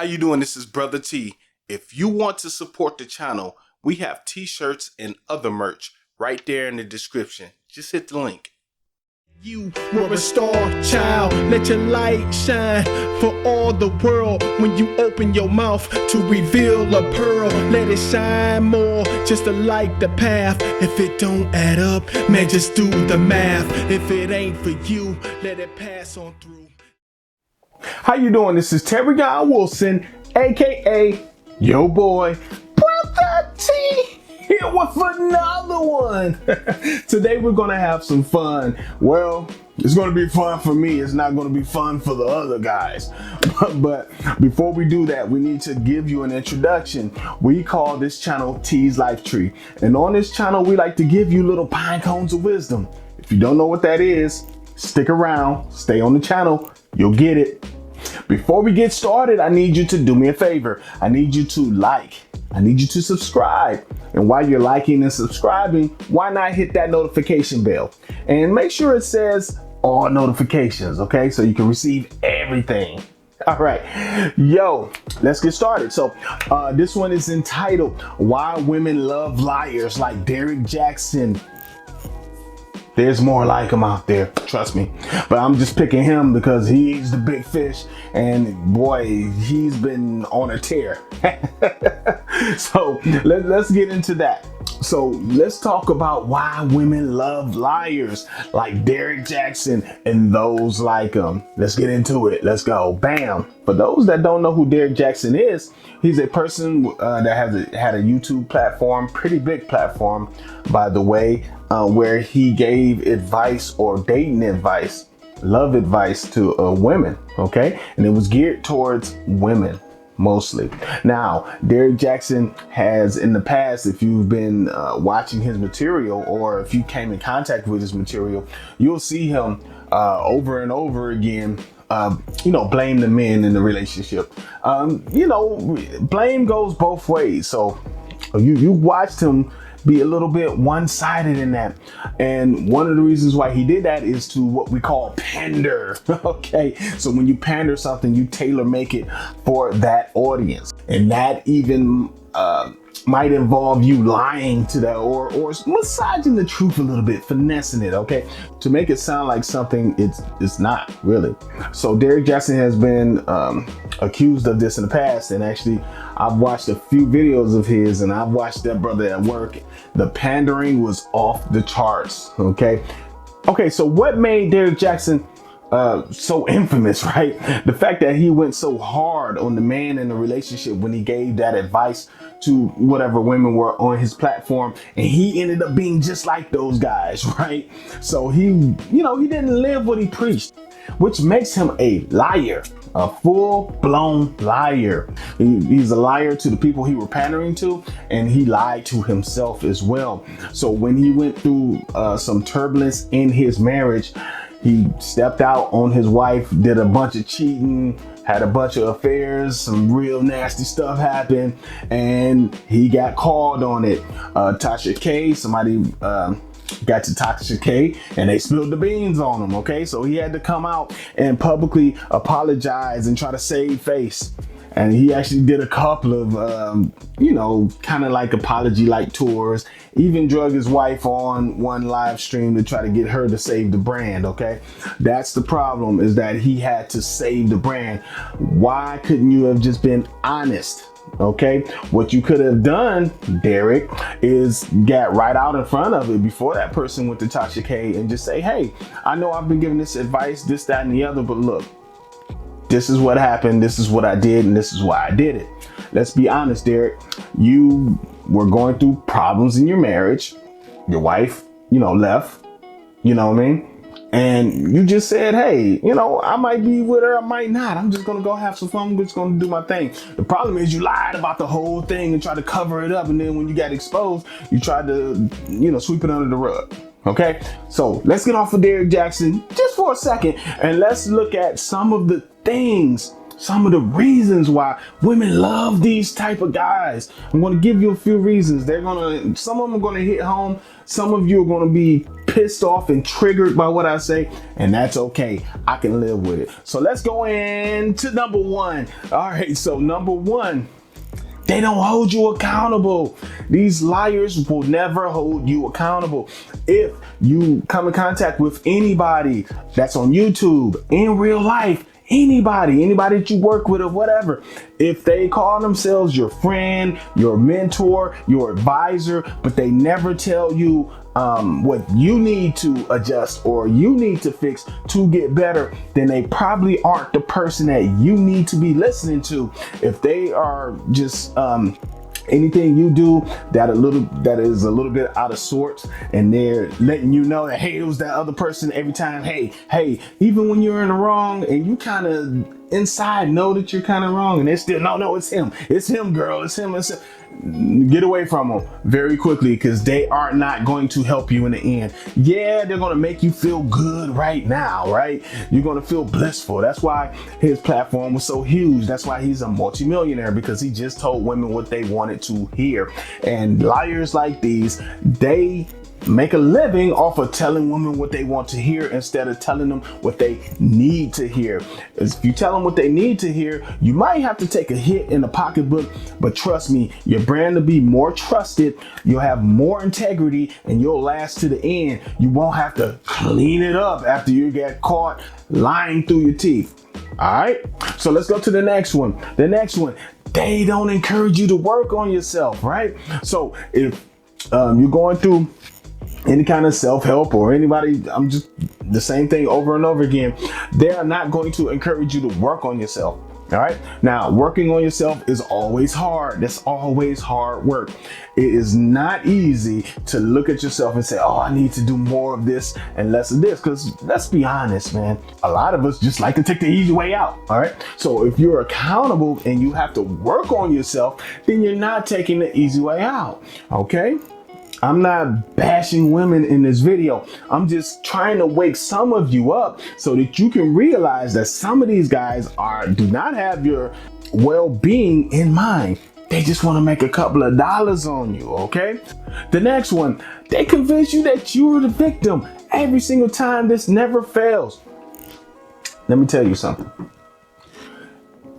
How you doing? This is Brotha T. If you want to support the channel, we have t-shirts and other merch right there in the description. Just hit the link. You were a star child, let your light shine for all the world. When you open your mouth to reveal a pearl, let it shine more, just to light the path. If it don't add up, man, just do the math. If it ain't for you, let it pass on through. How you doing? This is Derrick Jaxn, aka yo boy Brotha T, here with another one. Today we're gonna have some fun. Well, it's gonna be fun for me. It's not gonna be fun for the other guys. But before we do that, we need to give you an introduction. We call this channel T's Life Tree, and on this channel we like to give you little pine cones of wisdom. If you don't know what that is, stick around, stay on the channel, you'll get it. Before we get started, I need you to do me a favor. I need you to like. I need you to subscribe. And while you're liking and subscribing, why not hit that notification bell? And make sure it says all notifications, okay? So you can receive everything. All right, yo, let's get started. So this one is entitled, Why Women Love Liars Like Derrick Jaxn. There's more like him out there, trust me. But I'm just picking him because he's the big fish, and boy, he's been on a tear. So let's get into that. So let's talk about why women love liars like Derrick Jaxn and those like him. Let's get into it. Let's go. Bam. For those that don't know who Derrick Jaxn is, he's a person that had a YouTube platform, pretty big platform, by the way, where he gave advice or dating advice, love advice to women, okay? And it was geared towards women mostly. Now, Derrick Jaxn has in the past, if you've been watching his material or if you came in contact with his material, you'll see him over and over again blame the men in the relationship. Blame goes both ways. So you watched him be a little bit one-sided in that. And one of the reasons why he did that is to what we call pander. Okay, so when you pander something, you tailor make it for that audience. And that even might involve you lying to that or massaging the truth a little bit, finessing it, okay, to make it sound like something it's not really. So Derrick Jaxn has been accused of this in the past, and actually I've watched a few videos of his, and I've watched that brother at work. The pandering was off the charts, okay? So what made Derrick Jaxn so infamous, right? The fact that he went so hard on the man in the relationship when he gave that advice to whatever women were on his platform, and he ended up being just like those guys, right? So he didn't live what he preached, which makes him a liar, a full-blown liar. He's a liar to the people he were pandering to, and he lied to himself as well. So when he went through some turbulence in his marriage, he stepped out on his wife, did a bunch of cheating, had a bunch of affairs, some real nasty stuff happened, and he got called on it. Tasha K, somebody got to Tasha K, and they spilled the beans on him, okay? So he had to come out and publicly apologize and try to save face. And he actually did a couple of, kind of like apology-like tours, even drug his wife on one live stream to try to get her to save the brand, okay? That's the problem, is that he had to save the brand. Why couldn't you have just been honest? Okay, what you could have done, Derrick, is get right out in front of it before that person went to Tasha K and just say, hey, I know I've been giving this advice, this, that, and the other, but look, this is what happened, this is what I did, and this is why I did it. Let's be honest, Derrick. You were going through problems in your marriage. Your wife, left, you know what I mean? And you just said, hey, I might be with her, I might not. I'm just gonna go have some fun, I'm just gonna do my thing. The problem is you lied about the whole thing and tried to cover it up, and then when you got exposed, you tried to, sweep it under the rug. Okay, so let's get off of Derrick Jaxn just for a second, and let's look at some of the things, some of the reasons why women love these type of guys. I'm going to give you a few reasons. Some of them are going to hit home. Some of you are going to be pissed off and triggered by what I say, and that's okay. I can live with it. So let's go into number one. All right, so number one, they don't hold you accountable. These liars will never hold you accountable. If you come in contact with anybody that's on YouTube, in real life, anybody that you work with or whatever, if they call themselves your friend, your mentor, your advisor, but they never tell you what you need to adjust or you need to fix to get better, then they probably aren't the person that you need to be listening to. If they are just anything you do that is a little bit out of sorts, and they're letting you know that, hey, it was that other person every time. Hey, even when you're in the wrong and you kind of inside know that you're kind of wrong, and they're still, no, it's him, girl, it's him. Get away from them very quickly, because they are not going to help you in the end. Yeah, they're going to make you feel good right now, right? You're going to feel blissful. That's why his platform was so huge. That's why he's a multimillionaire, because he just told women what they wanted to hear. And liars like these, they make a living off of telling women what they want to hear instead of telling them what they need to hear. If you tell them what they need to hear, you might have to take a hit in the pocketbook, but trust me, your brand will be more trusted, you'll have more integrity, and you'll last to the end. You won't have to clean it up after you get caught lying through your teeth. All right, so let's go to the next one. The next one, they don't encourage you to work on yourself, right? So if you're going through any kind of self-help or anybody, I'm just the same thing over and over again, they are not going to encourage you to work on yourself. All right. Now, working on yourself is always hard. That's always hard work. It is not easy to look at yourself and say, oh, I need to do more of this and less of this. Because let's be honest, man, a lot of us just like to take the easy way out. All right. So if you're accountable and you have to work on yourself, then you're not taking the easy way out. OK. I'm not bashing women in this video. I'm just trying to wake some of you up so that you can realize that some of these guys do not have your well-being in mind. They just want to make a couple of dollars on you, okay? The next one, they convince you that you're the victim every single time. This never fails. Let me tell you something.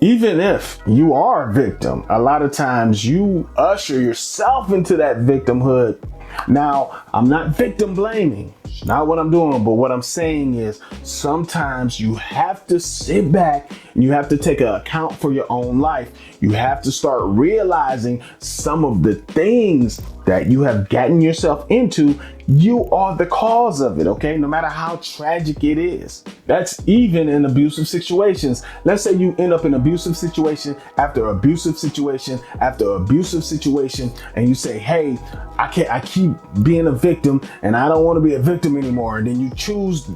Even if you are a victim, a lot of times you usher yourself into that victimhood. Now, I'm not victim blaming. It's not what I'm doing, but what I'm saying is sometimes you have to sit back and you have to take an account for your own life. You have to start realizing some of the things that you have gotten yourself into. You are the cause of it, okay? No matter how tragic it is. That's even in abusive situations. Let's say you end up in abusive situation after abusive situation after abusive situation, and you say, hey, I keep being a victim and I don't want to be a victim anymore. And then you choose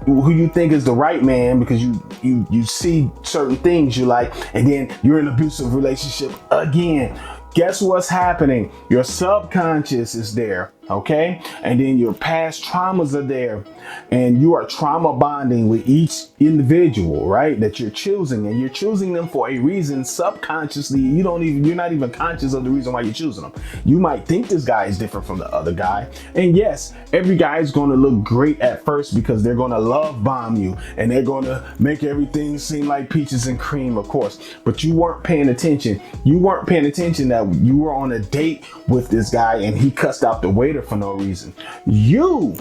who you think is the right man because you see certain things you like, and then you're in an abusive relationship again. Guess what's happening? Your subconscious is there, okay? And then your past traumas are there, and you are trauma bonding with each individual, right? That you're choosing, and you're choosing them for a reason. Subconsciously, you're not even conscious of the reason why you're choosing them. You might think this guy is different from the other guy, and yes, every guy is going to look great at first because they're going to love bomb you, and they're going to make everything seem like peaches and cream, of course. But you weren't paying attention. You weren't paying attention that you were on a date with this guy and he cussed out the waiter for no reason. You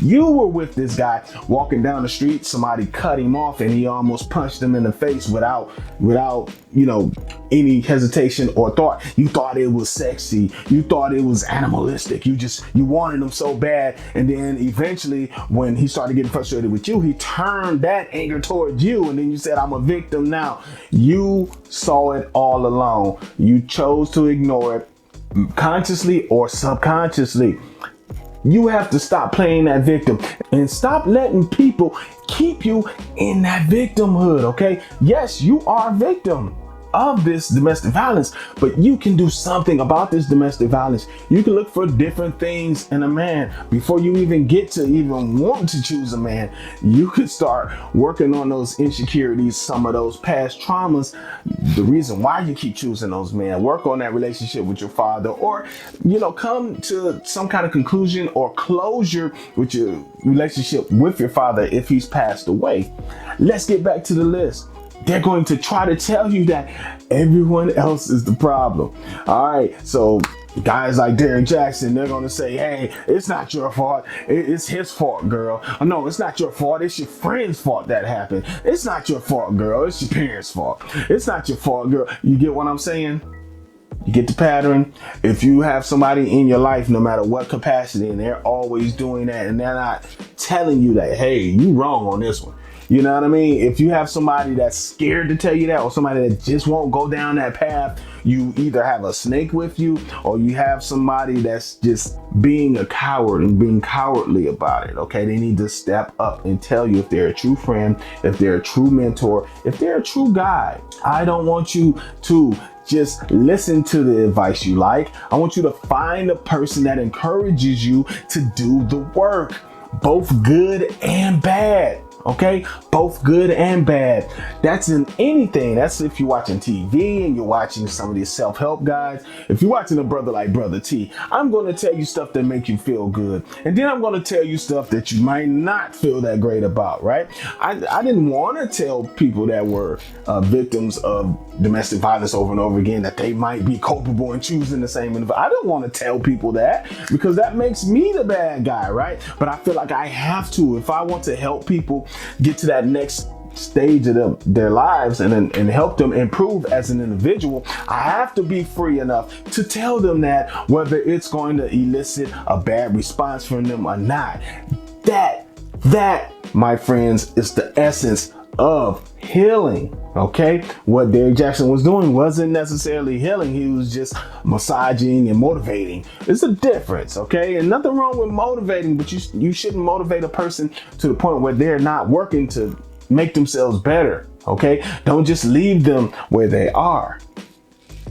were with this guy walking down the street, somebody cut him off and he almost punched him in the face without any hesitation or thought. You thought it was sexy. You thought it was animalistic. You wanted him so bad. And then eventually when he started getting frustrated with you, he turned that anger towards you. And then you said, I'm a victim now. You saw it all along. You chose to ignore it consciously or subconsciously. You have to stop playing that victim and stop letting people keep you in that victimhood, okay? Yes, you are a victim. of this domestic violence, but you can do something about this domestic violence. You can look for different things in a man before you even get to even want to choose a man. You could start working on those insecurities, some of those past traumas, the reason why you keep choosing those men. Work on that relationship with your father, or come to some kind of conclusion or closure with your relationship with your father if he's passed away. Let's get back to the list. They're going to try to tell you that everyone else is the problem. All right, so guys like Derrick Jaxn, they're going to say, hey, it's not your fault. It's his fault, girl. Oh, no, it's not your fault. It's your friend's fault that happened. It's not your fault, girl. It's your parents' fault. It's not your fault, girl. You get what I'm saying? You get the pattern. If you have somebody in your life, no matter what capacity, and they're always doing that, and they're not telling you that, hey, you wrong on this one. You know what I mean? If you have somebody that's scared to tell you that, or somebody that just won't go down that path, you either have a snake with you, or you have somebody that's just being a coward and being cowardly about it. Okay, they need to step up and tell you if they're a true friend, if they're a true mentor, if they're a true guide. I don't want you to just listen to the advice you like. I want you to find a person that encourages you to do the work, both good and bad. Okay, both good and bad. That's in anything. That's if you're watching TV and you're watching some of these self-help guys. If you're watching a brother like Brotha T, I'm going to tell you stuff that make you feel good, and then I'm going to tell you stuff that you might not feel that great about, right? I didn't want to tell people that were victims of domestic violence over and over again that they might be culpable in choosing the same individual. I don't want to tell people that, because that makes me the bad guy, right? But I feel like I have to if I want to help people get to that next stage of their lives and help them improve as an individual. I have to be free enough to tell them that, whether it's going to elicit a bad response from them or not. That, my friends, is the essence of healing. Okay, what Derrick Jaxn was doing wasn't necessarily healing. He was just massaging and motivating. It's a difference. Okay, and nothing wrong with motivating, but you shouldn't motivate a person to the point where they're not working to make themselves better. Okay, don't just leave them where they are.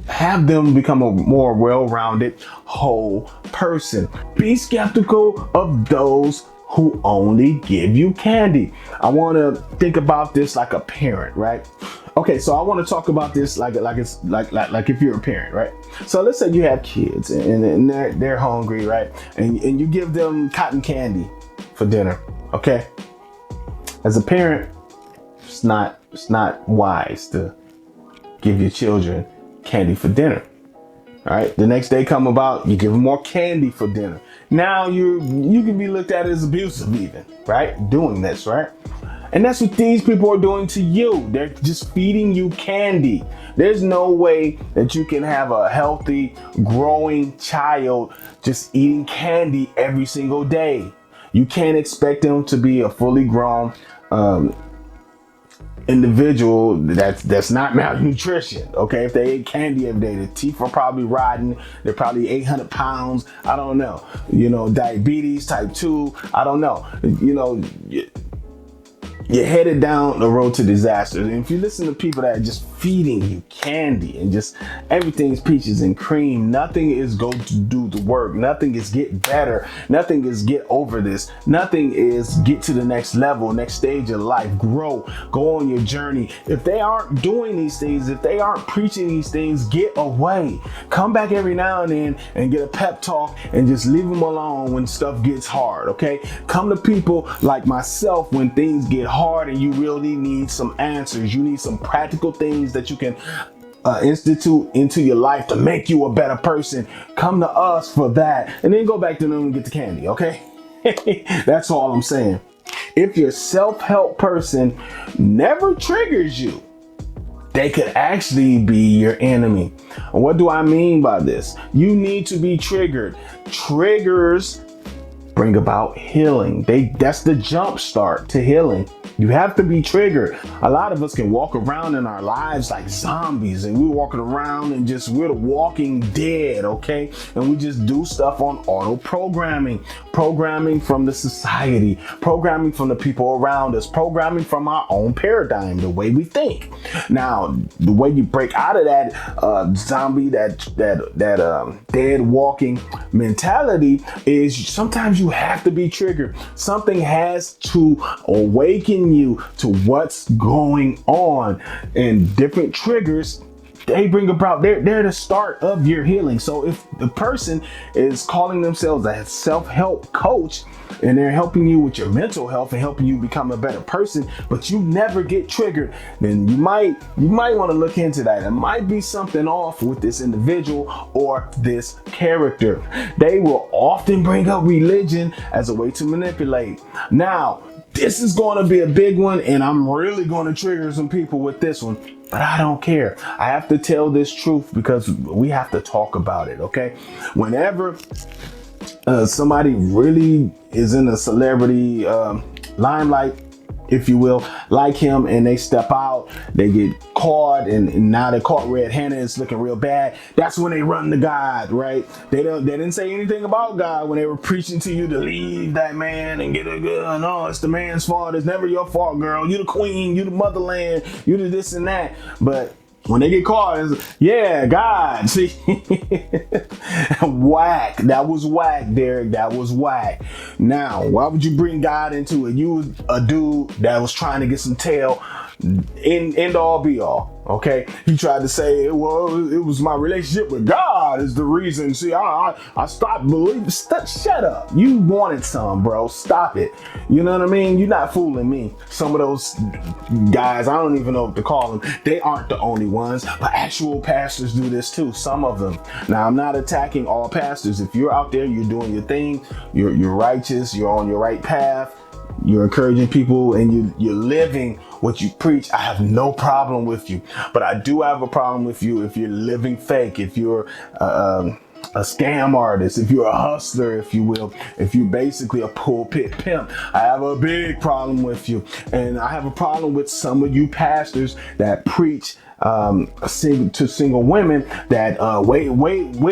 Have them become a more well-rounded whole person. Be skeptical of those who only give you candy. I want to think about this like a parent, right? Okay, so I want to talk about this like if you're a parent, right? So let's say you have kids and they're hungry, right? And you give them cotton candy for dinner, okay? As a parent, it's not wise to give your children candy for dinner. All right, the next day come about, you give them more candy for dinner. Now you can be looked at as abusive even, right? Doing this, right? And that's what these people are doing to you. They're just feeding you candy. There's no way that you can have a healthy, growing child just eating candy every single day. You can't expect them to be a fully grown individual that's not malnutrition. Okay, if they ate candy every day, the teeth are probably rotten. They're probably 800 pounds. I don't know. Diabetes type 2. I don't know. You're headed down the road to disaster. And if you listen to people that are just feeding you candy and just everything's peaches and cream, nothing is going to do the work. Nothing is get better. Nothing is get over this. Nothing is get to the next level, next stage of life, grow, go on your journey. If they aren't doing these things, if they aren't preaching these things, get away. Come back every now and then and get a pep talk and just leave them alone when stuff gets hard, okay? Come to people like myself when things get hard and you really need some answers. You need some practical things that you can institute into your life to make you a better person. Come to us for that, and then go back to them and get the candy, okay? That's all I'm saying. If your self-help person never triggers you, they could actually be your enemy. And what do I mean by this? You need to be triggered. Triggers bring about healing. That's the jump start to healing. You have to be triggered. A lot of us can walk around in our lives like zombies, and we're walking around and we're the walking dead, okay? And we just do stuff on auto programming from the society, programming from the people around us, programming from our own paradigm, the way we think. Now, the way you break out of that zombie, that dead walking mentality is sometimes you have to be triggered. Something has to awaken you to what's going on, and different triggers, they bring about, they're the start of your healing. So if the person is calling themselves a self-help coach and they're helping you with your mental health and helping you become a better person, but you never get triggered, then you might want to look into that. It might be something off with this individual or this character. They will often bring up religion as a way to manipulate. Now, this is going to be a big one, and I'm really going to trigger some people with this one, but I don't care. I have to tell this truth because we have to talk about it, okay? Whenever somebody really is in a celebrity limelight, if you will, like him, and they step out, they get caught, and now they're caught red-handed, it's looking real bad. That's when they run to God, right? They didn't say anything about God when they were preaching to you to leave that man and get a gun. No, it's the man's fault. It's never your fault, girl. You the queen, you the motherland, you the this and that. But when they get caught, it's, yeah, God. See, whack. That was whack, Derrick. That was whack. Now, why would you bring God into it? You was a dude that was trying to get some tail. End all be all. Okay, he tried to say, well, it was my relationship with God is the reason. See, I stopped believing. Shut up. You wanted some, bro. Stop it. You know what I mean? You're not fooling me. Some of those guys, I don't even know what to call them. They aren't the only ones, but actual pastors do this too. Some of them. Now, I'm not attacking all pastors. If you're out there, you're doing your thing, you're righteous, you're on your right path, you're encouraging people, and you're living what you preach, I have no problem with you. But I do have a problem with you if you're living fake, if you're a scam artist, if you're a hustler, if you will, if you're basically a pulpit pimp. I have a big problem with you. And I have a problem with some of you pastors that preach to single women that wait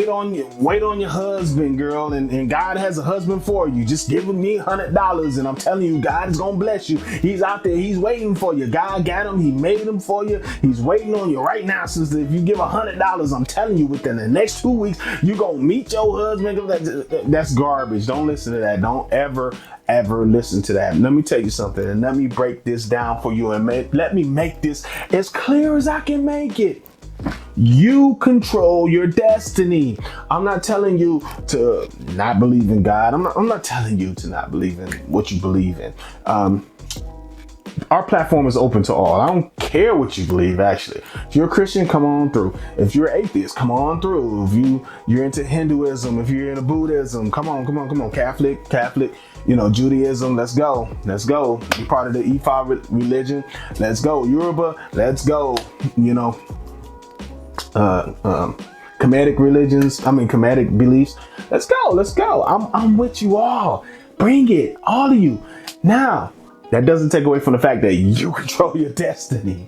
on your husband, girl, and God has a husband for you. Just give me $100 and I'm telling you, God is gonna bless you. He's out there, he's waiting for you. God got him, he made him for you. He's waiting on you right now, sister. If you give $100, I'm telling you, within the next 2 weeks, you're gonna meet your husband. That's garbage. Don't listen to that. Don't ever listen to that. Let me tell you something, and let me break this down for you, and let me make this as clear as I can make it. You control your destiny. I'm not telling you to not believe in God. I'm not telling you to not believe in what you believe in. Our platform is open to all. I don't care what you believe, actually. If you're a Christian, come on through. If you're an atheist, come on through. If you're into Hinduism, if you're into Buddhism, come on. Catholic, Judaism, let's go. You're part of the Ifa religion. Let's go. Yoruba, let's go. Kemetic beliefs. Let's go. I'm with you all. Bring it, all of you. Now, that doesn't take away from the fact that you control your destiny.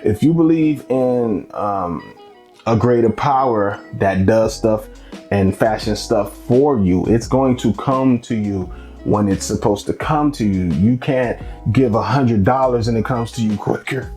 If you believe in a greater power that does stuff and fashions stuff for you, it's going to come to you when it's supposed to come to you. You can't give $100 and it comes to you quicker.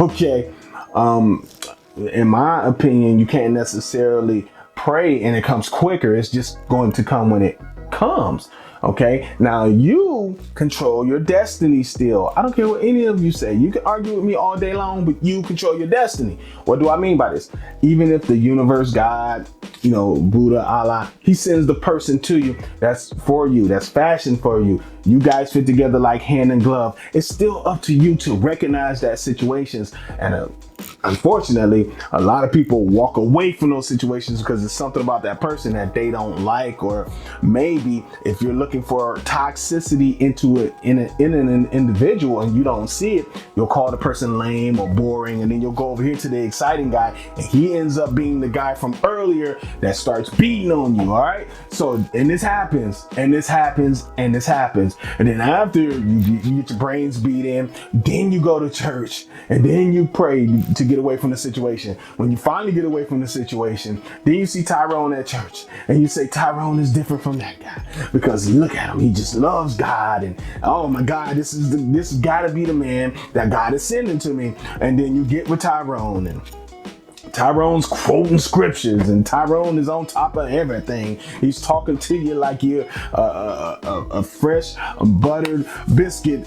Okay. In my opinion, you can't necessarily pray and it comes quicker. It's just going to come when it comes. Okay, now you control your destiny still. I don't care what any of you say. You can argue with me all day long, but you control your destiny. What do I mean by this? Even if the universe, God, Buddha, Allah, he sends the person to you that's for you, that's fashioned for you. You guys fit together like hand and glove. It's still up to you to recognize that situations and unfortunately, a lot of people walk away from those situations because there's something about that person that they don't like, or maybe if you're looking for toxicity in an individual and you don't see it, you'll call the person lame or boring, and then you'll go over here to the exciting guy, and he ends up being the guy from earlier that starts beating on you. All right, so and this happens, and this happens, and this happens, and then after you get your brains beat in, then you go to church, and then you pray to get away from the situation. When you finally get away from the situation, then you see Tyrone at church, and you say Tyrone is different from that guy because look at him, he just loves God, and oh my God, this gotta be the man that God is sending to me. And then you get with Tyrone, and Tyrone's quoting scriptures, and Tyrone is on top of everything. He's talking to you like you're a fresh butter biscuit.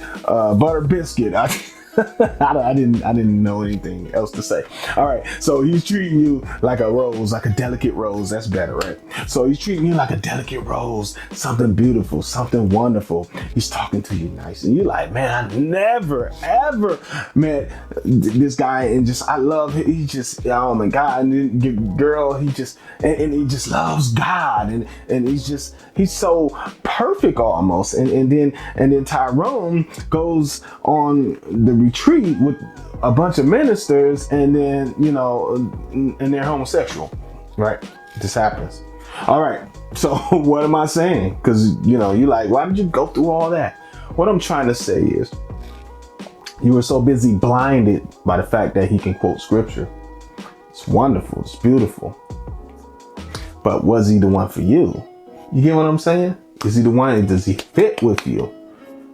I didn't know anything else to say. All right, so he's treating you like a rose, like a delicate rose. That's better, right? So he's treating you like a delicate rose, something beautiful, something wonderful. He's talking to you nice, and you're like, man, I never ever met this guy, and just I love him. He just, oh my God, and then girl, he just and he just loves God, and he's so perfect almost, and then Tyrone goes on the retreat with a bunch of ministers, and then and they're homosexual, right? This happens. All right, so what am I saying? Because you're like, why did you go through all that? What I'm trying to say is you were so busy blinded by the fact that he can quote scripture. It's wonderful, it's beautiful, but was he the one for you? You get what I'm saying? Is he the one? Does he fit with you?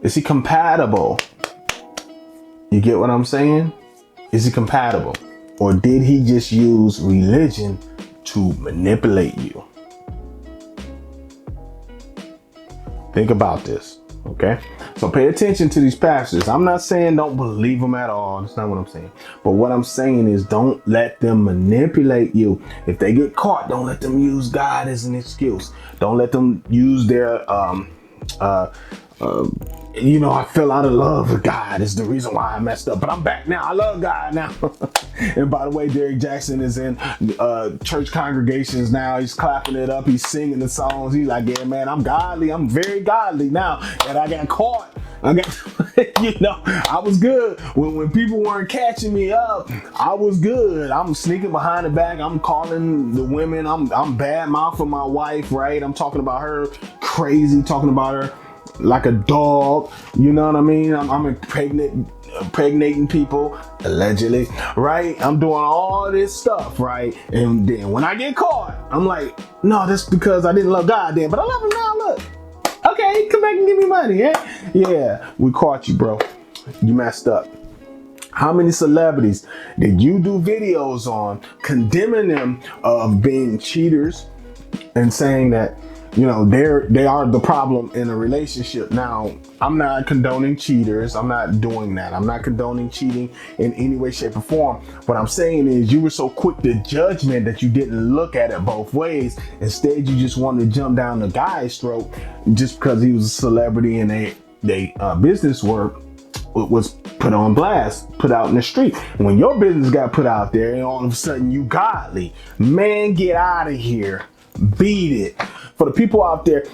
Is he compatible? You get what I'm saying? Is he compatible? Or did he just use religion to manipulate you? Think about this, okay? So pay attention to these pastors. I'm not saying don't believe them at all. That's not what I'm saying. But what I'm saying is don't let them manipulate you. If they get caught, don't let them use God as an excuse. Don't let them use their I fell out of love with God is the reason why I messed up, but I'm back now. I love God now. And by the way, Derrick Jaxn is in church congregations now. He's clapping it up. He's singing the songs. He's like, yeah, man, I'm godly. I'm very godly now. And I got caught. I was good. When people weren't catching me up, I was good. I'm sneaking behind the back. I'm calling the women. I'm bad mouthing my wife, right? I'm talking about her crazy, talking about her like a dog, you know what I mean? I'm impregnating people, allegedly, right? I'm doing all this stuff, right? And then when I get caught, I'm like, no, that's because I didn't love God then, but I love him now, look. Okay, come back and give me money, eh? Yeah, we caught you, bro. You messed up. How many celebrities did you do videos on condemning them of being cheaters and saying that they are the problem in a relationship? Now, I'm not condoning cheaters. I'm not doing that. I'm not condoning cheating in any way, shape, or form. What I'm saying is you were so quick to judgment that you didn't look at it both ways. Instead, you just wanted to jump down the guy's throat just because he was a celebrity and they business work was put on blast, put out in the street. And when your business got put out there and all of a sudden you godly, man, get out of here. Beat it. For the people out there,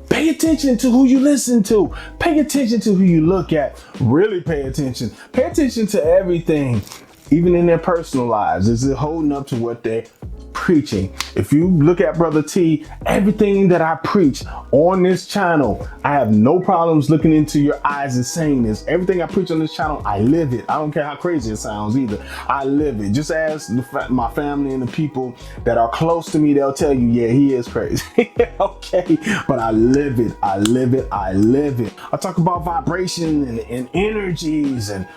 pay attention to who you listen to. Pay attention to who you look at. Really pay attention. Pay attention to everything, even in their personal lives. Is it holding up to what they're preaching? If you look at Brotha T, everything that I preach on this channel, I have no problems looking into your eyes and saying this. Everything I preach on this channel, I live it. I don't care how crazy it sounds either. I live it. Just ask my family and the people that are close to me. They'll tell you, yeah, he is crazy. Okay, but I live it. I live it. I live it. I talk about vibration and energies, and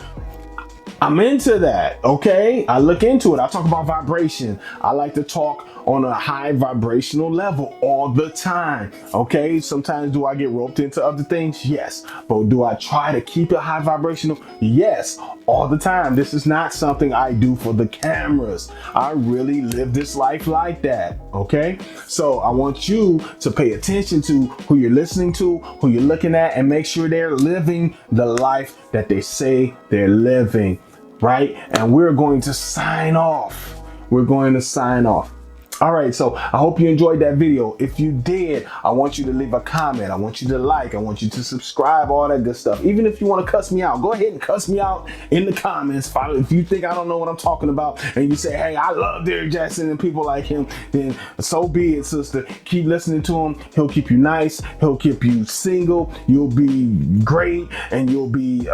I'm into that, okay? I look into it. I talk about vibration. I like to talk on a high vibrational level all the time, okay? Sometimes do I get roped into other things? Yes. But do I try to keep it high vibrational? Yes, all the time. This is not something I do for the cameras. I really live this life like that, okay? So I want you to pay attention to who you're listening to, who you're looking at, and make sure they're living the life that they say they're living. right? And we're going to sign off. We're going to sign off. All right, so I hope you enjoyed that video. If you did, I want you to leave a comment. I want you to like. I want you to subscribe, all that good stuff. Even if you want to cuss me out, go ahead and cuss me out in the comments. If you think I don't know what I'm talking about and you say, hey, I love Derrick Jaxn and people like him, then so be it, sister. Keep listening to him. He'll keep you nice. He'll keep you single. You'll be great, and you'll be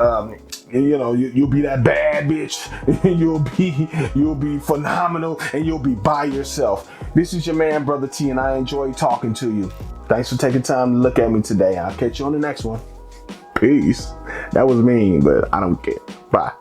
you'll be that bad bitch. you'll be phenomenal, and you'll be by yourself. This is your man, Brotha T, and I enjoy talking to you. Thanks for taking time to look at me today. I'll catch you on the next one. Peace. That was mean, but I don't care. Bye.